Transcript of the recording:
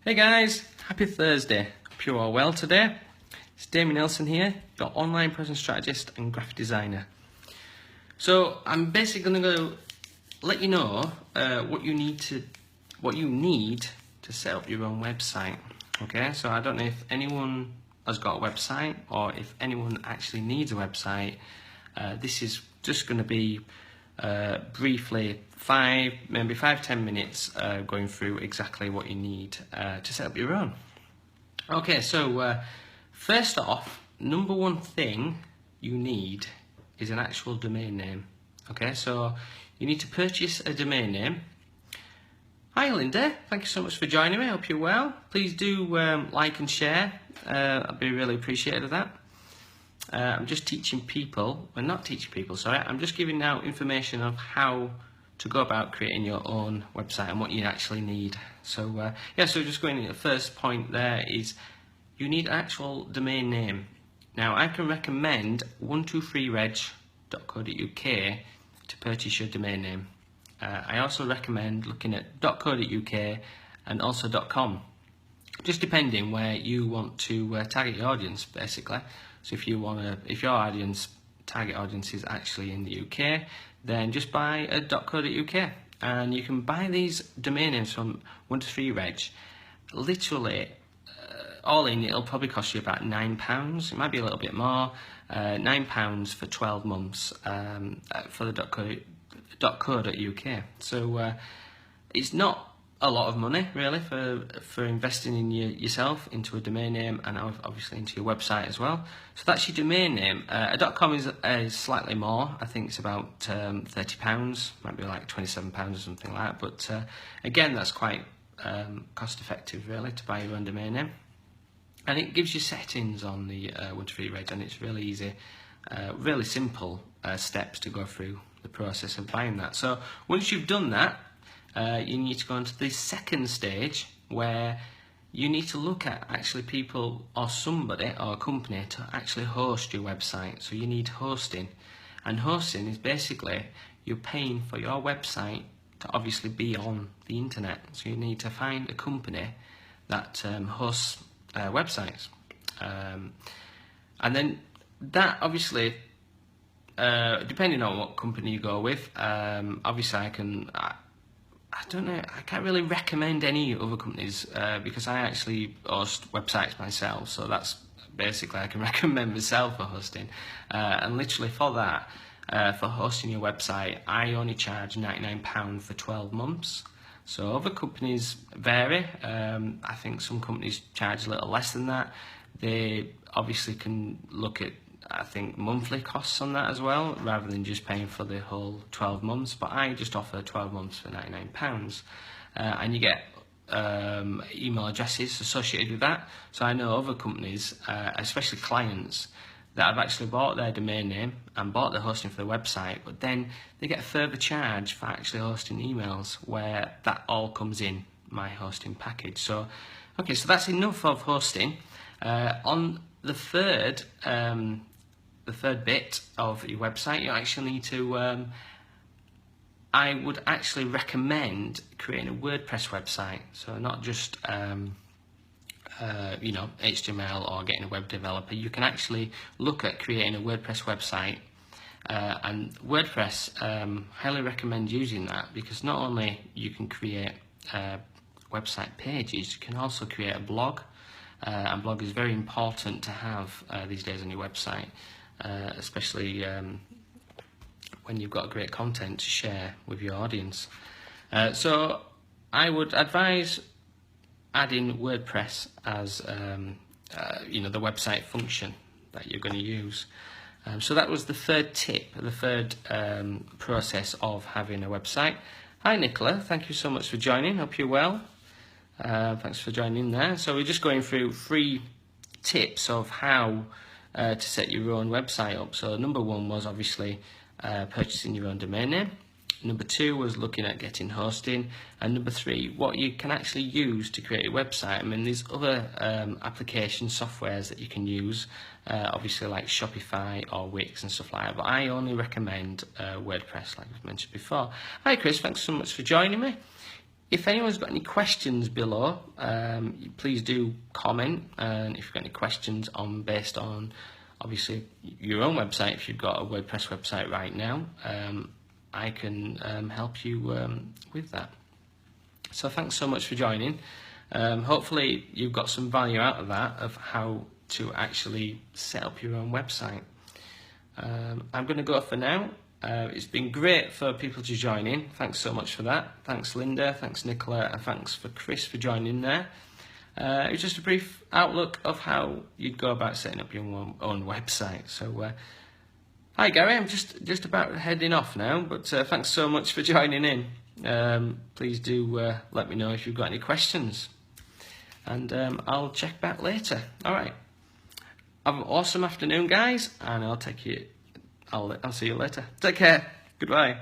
Hey guys, happy Thursday. Hope you're all well today. It's Damien Nelson here, your online presence strategist and graphic designer. So I'm basically going to go let you know what you need to set up your own website. Okay, so I don't know if anyone has got a website or if anyone actually needs a website. This is just going to be briefly 5-10 minutes going through exactly what you need to set up your own. Okay, so first off, number one thing you need is an actual domain name. Okay, so you need to purchase a domain name. Hi Linda, thank you so much for joining me. I hope you're well. Please do like and share. I'd be really appreciative of that. I'm just teaching people, well not teaching people, sorry, I'm just giving out information of how to go about creating your own website and what you actually need. So yeah, so just going to the first point there is you need an actual domain name. Now I can recommend 123reg.co.uk to purchase your domain name. I also recommend looking at .co.uk and also .com, just depending where you want to target your audience basically. So if your target audience is actually in the UK, then just buy a .co.uk, and you can buy these domain names from 123reg. Literally, all in, it'll probably cost you about £9. It might be a little bit more. £9 for 12 months for the .co.uk. So it's not a lot of money really for investing in yourself into a domain name and obviously into your website as well. So that's your domain name. A .com is slightly more. I think it's about £30, might be like £27 or something like that. But again, that's quite cost effective really to buy your own domain name. And it gives you settings on the 123reg, and it's really easy, really simple steps to go through the process of buying that. So once you've done that, you need to go into the second stage where you need to look at actually people or somebody or a company to actually host your website. So you need hosting, and hosting is basically you're paying for your website to obviously be on the internet. So you need to find a company that hosts websites, and then that obviously depending on what company you go with, obviously I don't know, I can't really recommend any other companies because I actually host websites myself, so that's basically I can recommend myself for hosting, and literally for that, for hosting your website, I only charge £99 for 12 months. So other companies vary. I think some companies charge a little less than that. They obviously can look at, I think, monthly costs on that as well, rather than just paying for the whole 12 months. But I just offer 12 months for £99, and you get email addresses associated with that. So I know other companies, especially clients, that have actually bought their domain name and bought the hosting for the website, but then they get a further charge for actually hosting emails, where that all comes in my hosting package. So, okay, so that's enough of hosting. On the third bit of your website, you actually need to, I would actually recommend creating a WordPress website. So not just HTML or getting a web developer. You can actually look at creating a WordPress website, and WordPress, highly recommend using that, because not only you can create website pages, you can also create a blog, and blog is very important to have these days on your website, especially when you've got great content to share with your audience. So I would advise adding WordPress as the website function that you're going to use. So that was the third tip, the third process of having a website. Hi Nicola, thank you so much for joining. Hope you're well. Thanks for joining there. So we're just going through 3 tips of how to set your own website up. So number 1 was obviously purchasing your own domain name. Number 2 was looking at getting hosting, and number 3, what you can actually use to create a website. I mean, there's other application softwares that you can use, obviously like Shopify or Wix and stuff like that, but I only recommend WordPress, like I've mentioned before. Hi Chris, thanks so much for joining me. If anyone's got any questions below, please do comment, and if you've got any questions based on obviously your own website, if you've got a WordPress website right now, I can help you with that. So thanks so much for joining. Hopefully you've got some value out of that, of how to actually set up your own website. I'm going to go for now. It's been great for people to join in. Thanks so much for that. Thanks Linda, thanks Nicola, and thanks for Chris for joining there. It was just a brief outlook of how you'd go about setting up your own website. So, hi Gary, I'm just about heading off now, but thanks so much for joining in. Please do let me know if you've got any questions, and I'll check back later. All right. Have an awesome afternoon, guys, and I'll see you later. Take care. Goodbye.